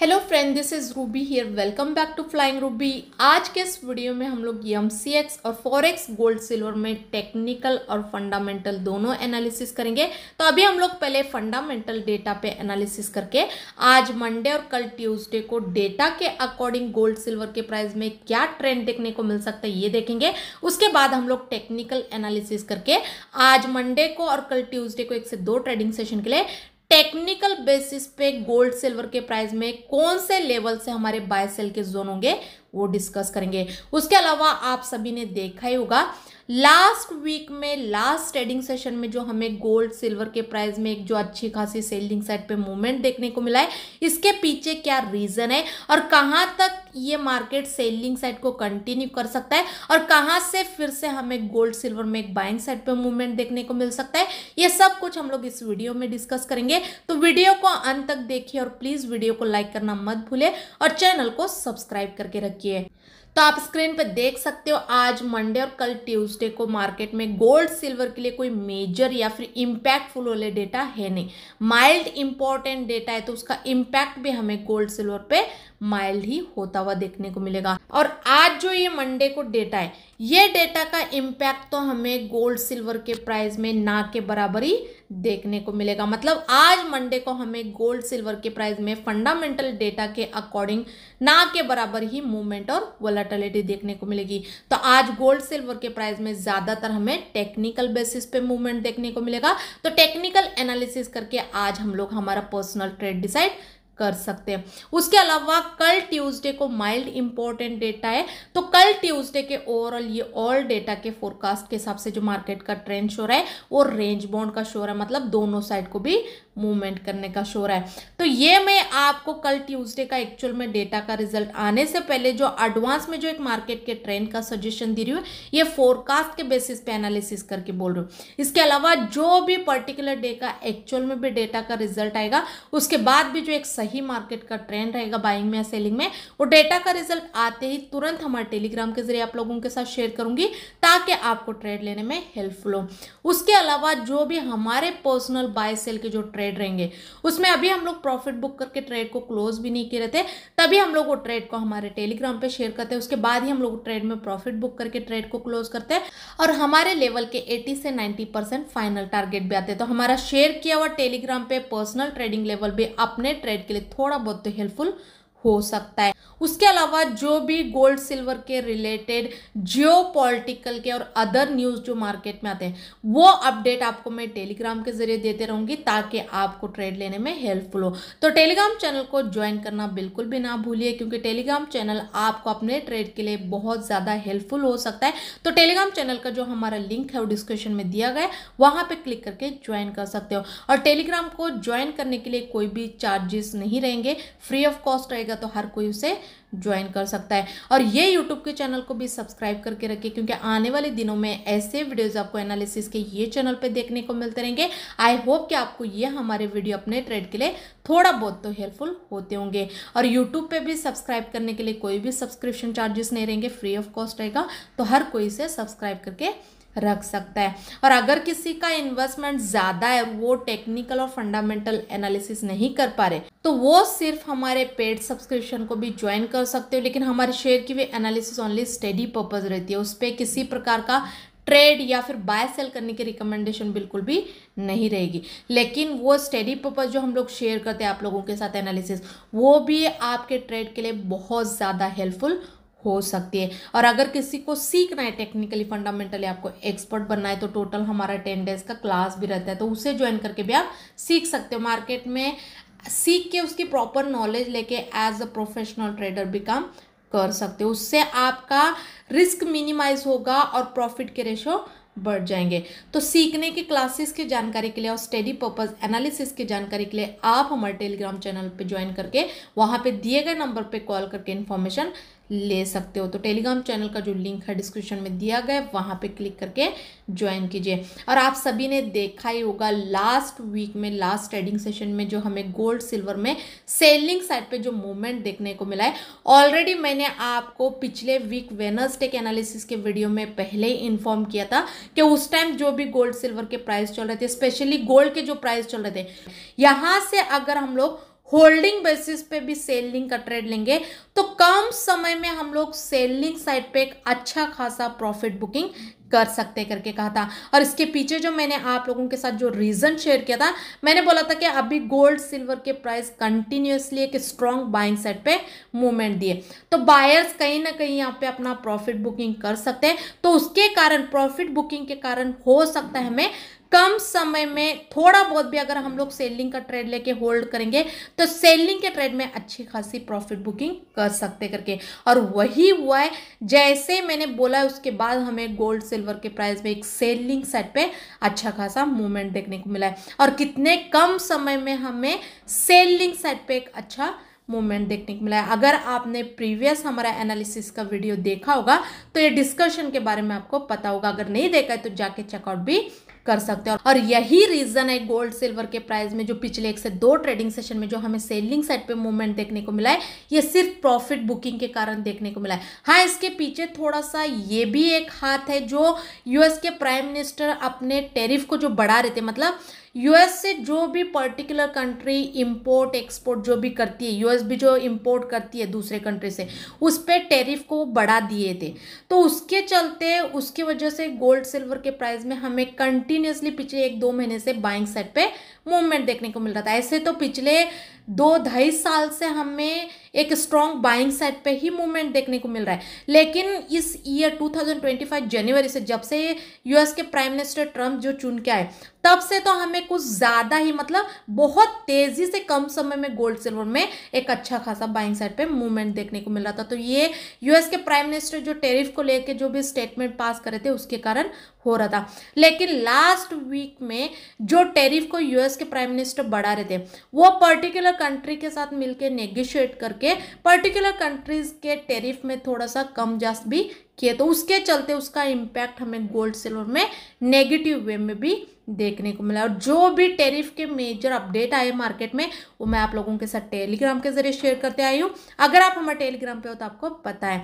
Hello friend, this is Ruby here. Welcome back to flying Ruby. आज के इस video में हम लोग MCX और फॉरेक्स गोल्ड सिल्वर में टेक्निकल और फंडामेंटल दोनों एनालिसिस करेंगे। तो अभी हम लोग पहले फंडामेंटल डेटा पे एनालिसिस करके आज मंडे और कल ट्यूसडे को डेटा के अकॉर्डिंग गोल्ड सिल्वर के प्राइस में क्या ट्रेंड देखने को मिल सकता है ये देखेंगे। उसके बाद हम लोग टेक्निकल एनालिसिस करके आज मंडे को और कल ट्यूसडे को 1 से 2 ट्रेडिंग सेशन के लिए टेक्निकल बेसिस पे गोल्ड सिल्वर के प्राइस में कौन से लेवल से हमारे बाय सेल के जोन होंगे वो डिस्कस करेंगे। उसके अलावा आप सभी ने देखा ही होगा लास्ट वीक में लास्ट ट्रेडिंग सेशन में जो हमें गोल्ड सिल्वर के प्राइस में एक जो अच्छी खासी सेलिंग साइड पे मूवमेंट देखने को मिला है, इसके पीछे क्या रीजन है और कहां तक ये मार्केट सेलिंग साइड को कंटिन्यू कर सकता है और कहां से फिर से हमें गोल्ड सिल्वर में एक बाइंग साइड पे मूवमेंट देखने को मिल सकता है, ये सब कुछ हम लोग इस वीडियो में डिस्कस करेंगे। तो वीडियो को अंत तक देखिए और प्लीज वीडियो को लाइक करना मत भूले और चैनल को सब्सक्राइब करके रखिए। तो आप स्क्रीन पे देख सकते हो आज मंडे और कल ट्यूसडे को मार्केट में गोल्ड सिल्वर के लिए कोई मेजर या फिर इम्पैक्टफुल वाले डेटा है नहीं। माइल्ड इंपॉर्टेंट डेटा है तो उसका इम्पैक्ट भी हमें गोल्ड सिल्वर पे माइल्ड ही होता हुआ देखने को मिलेगा। और आज जो ये मंडे को डेटा है, ये डेटा का इम्पैक्ट तो हमें गोल्ड सिल्वर के प्राइस में ना के बराबर ही देखने को मिलेगा। मतलब आज मंडे को हमें गोल्ड सिल्वर के प्राइस में फंडामेंटल डेटा के अकॉर्डिंग ना के बराबर ही मूवमेंट और वोलेटिलिटी देखने को मिलेगी। तो आज गोल्ड सिल्वर के प्राइस में ज्यादातर हमें टेक्निकल बेसिस पे मूवमेंट देखने को मिलेगा। तो टेक्निकल एनालिसिस करके आज हम लोग हमारा पर्सनल ट्रेड डिसाइड कर सकते हैं। उसके अलावा कल ट्यूसडे को माइल्ड इंपॉर्टेंट डेटा है, तो कल ट्यूसडे के ओवरऑल ये ऑल डेटा के फोरकास्ट के हिसाब से जो मार्केट का ट्रेंड शो रहा है वो रेंज बाउंड का शो रहा है, मतलब दोनों साइड को भी मूवमेंट करने का शो रहा है। तो ये मैं आपको कल ट्यूसडे का एक्चुअल में डेटा का रिजल्ट आने से पहले जो एडवांस में जो एक मार्केट के ट्रेंड का सजेशन दे रही हूँ, ये फोरकास्ट के बेसिस पे एनालिसिस करके बोल रही हूँ। इसके अलावा जो भी पर्टिकुलर डे का एक्चुअल में भी डेटा का रिजल्ट आएगा, उसके बाद भी जो एक सही मार्केट का ट्रेंड रहेगा बाइंग में या सेलिंग में, वो डेटा का रिजल्ट आते ही तुरंत हमारे टेलीग्राम के जरिए आप लोगों के साथ शेयर करूंगी ताकि आपको ट्रेड लेने में हेल्पफुल हो। उसके अलावा जो भी हमारे पर्सनल बाय सेल के जो ट्रेड रहेंगे उसमें अभी हम लोग प्रॉफिट बुक करके ट्रेड को क्लोज भी नहीं किए थे, तभी हम लोग वो ट्रेड को हमारे टेलीग्राम पे शेयर करते हैं। उसके बाद ही हम लोग ट्रेड में प्रॉफिट बुक करके ट्रेड को क्लोज करते हैं और हमारे लेवल के 80 से 90% फाइनल टारगेट भी आते हैं। तो हमारा शेयर किया हुआ टेलीग्राम पे पर्सनल ट्रेडिंग लेवल भी अपने ट्रेड के लिए थोड़ा बहुत तो हेल्पफुल हो सकता है। उसके अलावा जो भी गोल्ड सिल्वर के रिलेटेड जियोपॉलिटिकल के और अदर न्यूज जो मार्केट में आते हैं वो अपडेट आपको मैं टेलीग्राम के जरिए देते रहूंगी ताकि आपको ट्रेड लेने में हेल्पफुल हो। तो टेलीग्राम चैनल को ज्वाइन करना बिल्कुल भी ना भूलिए, क्योंकि टेलीग्राम चैनल आपको अपने ट्रेड के लिए बहुत ज्यादा हेल्पफुल हो सकता है। तो टेलीग्राम चैनल का जो हमारा लिंक है वो डिस्क्रिप्शन में दिया गया है, वहां पे क्लिक करके ज्वाइन कर सकते हो। और टेलीग्राम को ज्वाइन करने के लिए कोई भी चार्जेस नहीं रहेंगे, फ्री ऑफ कॉस्ट रहेगा, तो हर कोई उसे ज्वाइन कर सकता है। और ये यूट्यूब के चैनल को भी सब्सक्राइब करके रखिए, क्योंकि आने वाले दिनों में ऐसे वीडियोस आपको एनालिसिस के ये चैनल पे देखने को मिलते रहेंगे। आई होप कि आपको ये हमारे वीडियो अपने ट्रेड के लिए थोड़ा बहुत तो हेल्पफुल होते होंगे। और यूट्यूब पे भी सब्सक्राइब करने के लिए कोई भी सब्सक्रिप्शन चार्जेस नहीं रहेंगे, फ्री ऑफ कॉस्ट रहेगा, तो हर कोई इसे सब्सक्राइब करके रख सकता है। और अगर किसी का इन्वेस्टमेंट ज्यादा है, वो टेक्निकल और फंडामेंटल एनालिसिस नहीं कर पा रहे, तो वो सिर्फ हमारे पेड सब्सक्रिप्शन को भी ज्वाइन कर सकते हो। लेकिन हमारे शेयर की भी एनालिसिस ओनली स्टडी पर्पज रहती है, उस पर किसी प्रकार का ट्रेड या फिर बाय सेल करने की रिकमेंडेशन बिल्कुल भी नहीं रहेगी। लेकिन वो स्टडी पर्पज जो हम लोग शेयर करते हैं आप लोगों के साथ एनालिसिस, वो भी आपके ट्रेड के लिए बहुत ज़्यादा हेल्पफुल हो सकती है। और अगर किसी को सीखना है टेक्निकली फंडामेंटली, आपको एक्सपर्ट बनना है, तो टोटल हमारा 10 डेज का क्लास भी रहता है, तो उसे ज्वाइन करके भी आप सीख सकते हो। मार्केट में सीख के उसकी प्रॉपर नॉलेज लेके एज अ प्रोफेशनल ट्रेडर भी काम कर सकते हो। उससे आपका रिस्क मिनिमाइज होगा और प्रॉफिट के रेशो बढ़ जाएंगे। तो सीखने की क्लासेस की जानकारी के लिए और स्टडी पर्पज एनालिसिस की जानकारी के लिए आप हमारे टेलीग्राम चैनल पे ज्वाइन करके वहां पे दिए गए नंबर पे कॉल करके इन्फॉर्मेशन ले सकते हो। तो टेलीग्राम चैनल का जो लिंक है डिस्क्रिप्शन में दिया गया है, वहां पे क्लिक करके ज्वाइन कीजिए। और आप सभी ने देखा ही होगा लास्ट वीक में लास्ट ट्रेडिंग सेशन में जो हमें गोल्ड सिल्वर में सेलिंग साइड पे जो मूवमेंट देखने को मिला है, ऑलरेडी मैंने आपको पिछले वीक वेडनेसडे के एनालिसिस के वीडियो में पहले ही इन्फॉर्म किया था कि उस टाइम जो भी गोल्ड सिल्वर के प्राइस चल रहे थे, स्पेशली गोल्ड के जो प्राइस चल रहे थे, यहां से अगर हम लोग होल्डिंग बेसिस पे भी सेलिंग का ट्रेड लेंगे तो कम समय में हम लोग सेलिंग साइड पे एक अच्छा खासा प्रॉफिट बुकिंग कर सकते करके कहा था। और इसके पीछे जो मैंने आप लोगों के साथ जो रीजन शेयर किया था, मैंने बोला था कि अभी गोल्ड सिल्वर के प्राइस कंटिन्यूअसली एक स्ट्रॉन्ग बाइंग साइड पे मूवमेंट दिए, तो बायर्स कहीं ना कहीं यहाँ पे अपना प्रॉफिट बुकिंग कर सकते हैं। तो उसके कारण प्रॉफिट बुकिंग के कारण हो सकता है हमें कम समय में थोड़ा बहुत भी अगर हम लोग सेलिंग का ट्रेड लेके होल्ड करेंगे तो सेलिंग के ट्रेड में अच्छी खासी प्रॉफिट बुकिंग कर सकते करके। और वही हुआ है, जैसे मैंने बोला है उसके बाद हमें गोल्ड सिल्वर के प्राइस में एक सेलिंग साइड पे अच्छा खासा मूवमेंट देखने को मिला है। और कितने कम समय में हमें सेलिंग साइड पे एक अच्छा मूवमेंट देखने को मिला है। अगर आपने प्रीवियस हमारा एनालिसिस का वीडियो देखा होगा तो ये डिस्कशन के बारे में आपको पता होगा, अगर नहीं देखा है तो जाके चेकआउट भी कर सकते हो। और यही रीजन है गोल्ड सिल्वर के प्राइस में जो पिछले 1 से 2 ट्रेडिंग सेशन में जो हमें सेलिंग साइड पे मूवमेंट देखने को मिला है, ये सिर्फ प्रॉफिट बुकिंग के कारण देखने को मिला है। हाँ, इसके पीछे थोड़ा सा ये भी एक हाथ है, जो यूएस के प्राइम मिनिस्टर अपने टैरिफ को जो बढ़ा रहे थे, मतलब यूएस से जो भी पर्टिकुलर कंट्री इंपोर्ट एक्सपोर्ट जो भी करती है, यूएस भी जो इंपोर्ट करती है दूसरे कंट्री से, उस पर टैरिफ को बढ़ा दिए थे। तो उसके चलते उसकी वजह से गोल्ड सिल्वर के प्राइस में हमें कंटिन्यूसली पिछले 1-2 महीने से बाइंग साइड पे मूवमेंट देखने को मिल रहा था। ऐसे तो पिछले 2-2.5 साल से हमें एक स्ट्रॉन्ग बाइंग साइड पे ही मूवमेंट देखने को मिल रहा है। लेकिन इस ईयर 2025 जनवरी से, जब से यूएस के प्राइम मिनिस्टर ट्रम्प जो चुन के आए, तब से तो हमें कुछ ज्यादा ही, मतलब बहुत तेजी से कम समय में गोल्ड सिल्वर में एक अच्छा खासा बाइंग साइड पे मूवमेंट देखने को मिल रहा था। तो ये यूएस के प्राइम मिनिस्टर जो टैरिफ को लेके जो भी स्टेटमेंट पास करे थे उसके कारण हो रहा था। लेकिन लास्ट वीक में जो टैरिफ को यूएस के प्राइम मिनिस्टर बढ़ा रहे थे, वो पर्टिकुलर कंट्री के साथ मिलकर नेगोशिएट करके पर्टिकुलर कंट्रीज के टैरिफ में थोड़ा सा कम जास्त भी किए, तो उसके चलते उसका इम्पैक्ट हमें गोल्ड सिल्वर में नेगेटिव वे में भी देखने को मिला। और जो भी टैरिफ के मेजर अपडेट आए मार्केट में, वो मैं आप लोगों के साथ टेलीग्राम के जरिए शेयर करते आई हूँ। अगर आप हमारे टेलीग्राम पे हो तो आपको पता है।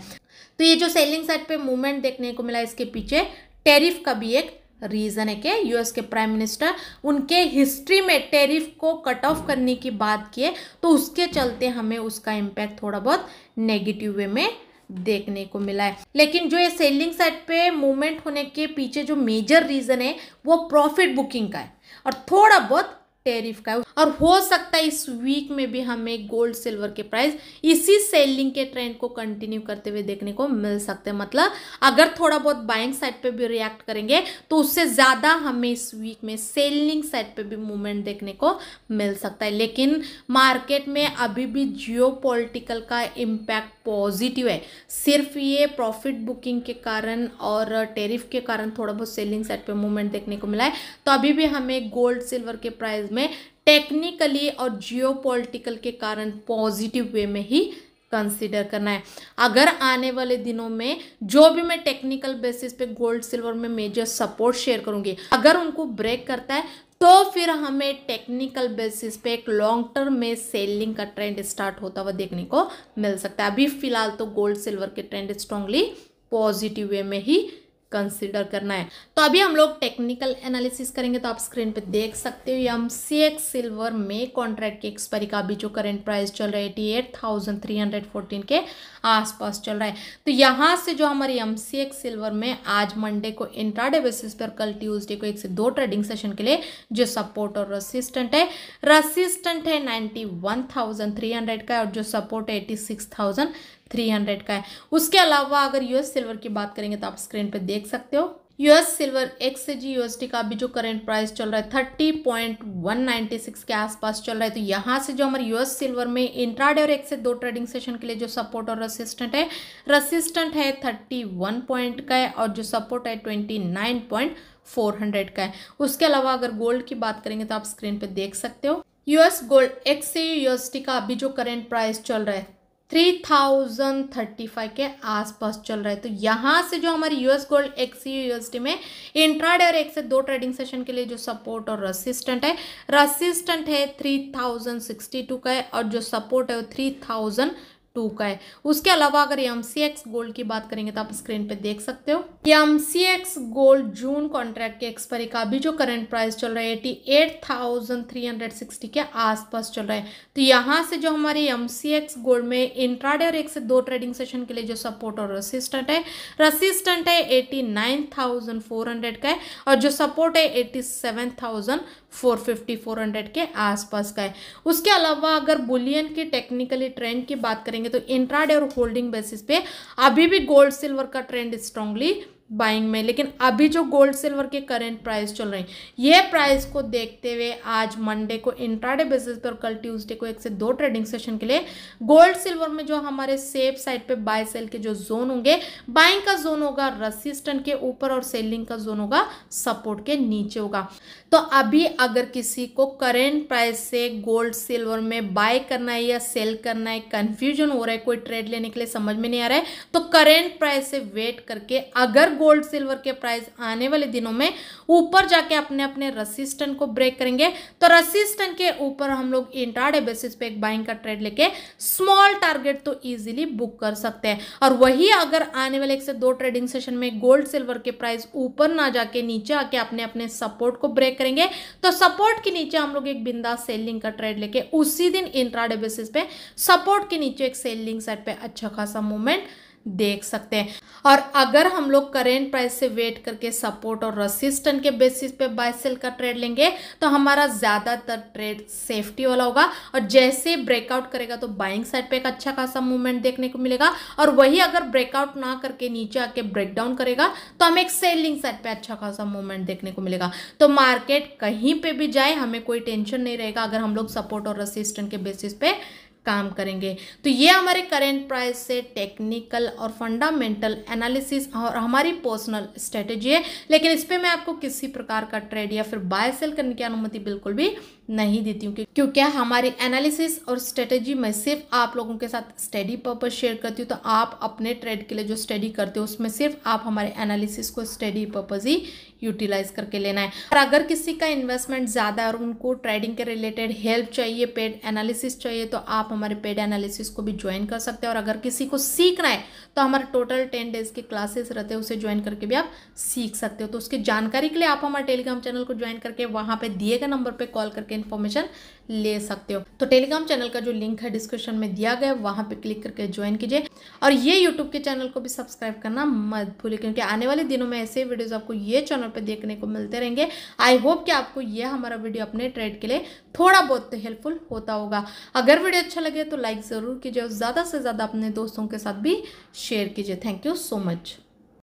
तो ये जो सेलिंग साइड पे मूवमेंट देखने को मिला, इसके पीछे टैरिफ का भी एक रीजन है कि यूएस के प्राइम मिनिस्टर उनके हिस्ट्री में टैरिफ को कट ऑफ करने की बात किए, तो उसके चलते हमें उसका इम्पैक्ट थोड़ा बहुत नेगेटिव वे में देखने को मिला है। लेकिन जो ये सेलिंग साइड पे मूवमेंट होने के पीछे जो मेजर रीजन है वो प्रॉफिट बुकिंग का है और थोड़ा बहुत टैरिफ का है। और हो सकता है इस वीक में भी हमें गोल्ड सिल्वर के प्राइस इसी सेलिंग के ट्रेंड को कंटिन्यू करते हुए देखने को मिल सकते हैं। मतलब अगर थोड़ा बहुत बाइंग साइड पे भी रिएक्ट करेंगे तो उससे ज़्यादा हमें इस वीक में सेलिंग साइड पे भी मूवमेंट देखने को मिल सकता है। लेकिन मार्केट में अभी भी जियोपॉलिटिकल का इम्पैक्ट पॉजिटिव है। सिर्फ ये प्रॉफिट बुकिंग के कारण और टैरिफ के कारण थोड़ा बहुत सेलिंग साइड पे मूवमेंट देखने को मिला है। तो अभी भी हमें गोल्ड सिल्वर के प्राइस में टेक्निकली और जियोपॉलिटिकल के कारण पॉजिटिव वे में ही कंसीडर करना है। अगर आने वाले दिनों में जो भी मैं टेक्निकल बेसिस पे गोल्ड सिल्वर में मेजर सपोर्ट शेयर करूंगी, अगर उनको ब्रेक करता है तो फिर हमें टेक्निकल बेसिस पे एक लॉन्ग टर्म में सेलिंग का ट्रेंड स्टार्ट होता हुआ देखने को मिल सकता है। अभी फिलहाल तो गोल्ड सिल्वर के ट्रेंड स्ट्रांगली पॉजिटिव वे में ही कंसीडर करना है। तो अभी हम लोग टेक्निकल एनालिसिस करेंगे। तो आप स्क्रीन पे देख सकते हो एमसीएक्स सिल्वर में कॉन्ट्रैक्ट की एक्सपायरी का अभी जो करंट प्राइस चल रहा है 88,314 के आसपास चल रहा है। तो यहाँ से जो हमारी एमसीएक्स सिल्वर में आज मंडे को इंट्राडे बेसिस पर, कल ट्यूसडे को 1 से 2 ट्रेडिंग सेशन के लिए जो सपोर्ट और रेसिस्टेंट है 91,300 का और जो सपोर्ट है 86,300 का है। उसके अलावा अगर यूएस सिल्वर की बात करेंगे तो आप स्क्रीन पे देख सकते हो यूएस सिल्वर एक्सजी यूएसडी का अभी जो करंट प्राइस चल रहा है 30.196 के आसपास चल रहा है। तो यहाँ से जो हमारे यूएस सिल्वर में इंट्राडे और 1 से 2 ट्रेडिंग सेशन के लिए जो सपोर्ट और रेसिस्टेंट है 31 पॉइंट का है और जो सपोर्ट है 29.400 का है। उसके अलावा अगर गोल्ड की बात करेंगे तो आप स्क्रीन पे देख सकते हो यूएस गोल्ड एक्सजी यूएसडी का अभी जो करंट प्राइस चल रहा है 3035 के आसपास चल रहा है। तो यहाँ से जो हमारी यूएस गोल्ड एक्सयूएसडी में इंट्राडे और 1 से 2 ट्रेडिंग सेशन के लिए जो सपोर्ट और रेसिस्टेंट है 3062 का है और जो सपोर्ट है वो 3020 2 का है। उसके अलावा अगर MCX गोल्ड की बात करेंगे तो आप स्क्रीन पे देख सकते हो MCX गोल्ड जून कॉन्ट्रैक्ट के एक्सपायरी का अभी जो करंट प्राइस चल रहा है 88,360 के आसपास चल रहा है। तो यहाँ से जो हमारी MCX गोल्ड में इंट्राडे और 1 से 2 ट्रेडिंग सेशन के लिए जो सपोर्ट और रेसिस्टेंट है 89,400 का है और जो सपोर्ट है 87,450 के आसपास का है। उसके अलावा अगर बुलियन की टेक्निकली ट्रेंड की बात करेंगे तो इंट्राडे और होल्डिंग बेसिस पे अभी भी गोल्ड सिल्वर का ट्रेंड स्ट्रांगली बाइंग में, लेकिन अभी जो गोल्ड सिल्वर के करंट प्राइस चल रहे हैं ये प्राइस को देखते हुए आज मंडे को इंट्राडे बेसिस पर और कल ट्यूसडे को 1 से 2 ट्रेडिंग सेशन के लिए गोल्ड सिल्वर में जो हमारे सेफ साइड पे बाय सेल के जो जोन होंगे, बाइंग का जोन होगा रेसिस्टेंट के ऊपर और सेलिंग का जोन होगा सपोर्ट के नीचे होगा। तो अभी अगर किसी को करंट प्राइस से गोल्ड सिल्वर में बाय करना है या सेल करना है, कंफ्यूजन हो रहा है, कोई ट्रेड लेने के लिए समझ में नहीं आ रहा है, तो करंट प्राइस से वेट करके अगर गोल्ड सिल्वर के प्राइस आने वाले दिनों में ऊपर जाके अपने अपने रेसिस्टेंट को ब्रेक करेंगे तो रेसिस्टेंट के ऊपर हम लोग इंट्राडे बेसिस पे एक बाइंग का ट्रेड लेके स्मॉल टारगेट तो इजीली बुक कर सकते हैं। और वही अगर आने वाले 1 से 2 ट्रेडिंग सेशन में गोल्ड सिल्वर के प्राइस ऊपर ना जाके नीचे आके अपने अपने सपोर्ट को ब्रेक करेंगे तो सपोर्ट के नीचे हम लोग एक बिंदास सेलिंग का ट्रेड लेके उसी दिन इंट्राडे बेसिस पे सपोर्ट के नीचे एक सेलिंग साइड पे अच्छा खासा मूवमेंट देख सकते हैं। और अगर हम लोग करेंट प्राइस से वेट करके सपोर्ट और रेसिस्टेंट के बेसिस पे बाय सेल का ट्रेड लेंगे तो हमारा ज्यादातर ट्रेड सेफ्टी वाला होगा और जैसे ब्रेकआउट करेगा तो बाइंग साइड पे एक अच्छा खासा मूवमेंट देखने को मिलेगा और वही अगर ब्रेकआउट ना करके नीचे आके ब्रेकडाउन करेगा तो हमें एक सेलिंग साइड पे अच्छा खासा मूवमेंट देखने को मिलेगा। तो मार्केट कहीं पे भी जाए हमें कोई टेंशन नहीं रहेगा अगर हम लोग सपोर्ट और रेसिस्टेंट के बेसिस पे काम करेंगे। तो ये हमारे करंट प्राइस से टेक्निकल और फंडामेंटल एनालिसिस और हमारी पर्सनल स्ट्रेटेजी है, लेकिन इस पे मैं आपको किसी प्रकार का ट्रेड या फिर बाय सेल करने की अनुमति बिल्कुल भी नहीं देती हूँ क्योंकि हमारी एनालिसिस और स्ट्रेटेजी मैं सिर्फ आप लोगों के साथ स्टडी पर्पस शेयर करती हूँ। तो आप अपने ट्रेड के लिए जो स्टडी करते हो उसमें सिर्फ आप हमारे एनालिसिस को स्टडी पर्पस ही यूटिलाइज करके लेना है। और अगर किसी का इन्वेस्टमेंट ज़्यादा है और उनको ट्रेडिंग के रिलेटेड हेल्प चाहिए, पेड एनालिसिस चाहिए, तो आप हमारे पेड एनालिसिस को भी ज्वाइन कर सकते हैं। और अगर किसी को सीखना है तो हमारे टोटल 10 डेज के क्लासेस रहते हैं, उसे ज्वाइन करके भी आप सीख सकते हो। तो उसकी जानकारी के लिए आप हमारे टेलीग्राम चैनल को ज्वाइन करके वहाँ पे दिए गए नंबर पे कॉल करके इन्फॉर्मेशन ले सकते हो। तो टेलीग्राम चैनल का जो लिंक है डिस्क्रिप्शन में दिया गया है, वहाँ पे क्लिक करके ज्वाइन कीजिए और ये यूट्यूब के चैनल को भी सब्सक्राइब करना मत भूलिए क्योंकि आने वाले दिनों में ऐसे वीडियोस आपको ये चैनल पे देखने को मिलते रहेंगे। आई होप कि आपको ये हमारा वीडियो अपने ट्रेड के लिए थोड़ा बहुत हेल्पफुल होता होगा। अगर वीडियो अच्छा लगे तो लाइक ज़रूर कीजिए और ज़्यादा से ज़्यादा अपने दोस्तों के साथ भी शेयर कीजिए। Thank you so much.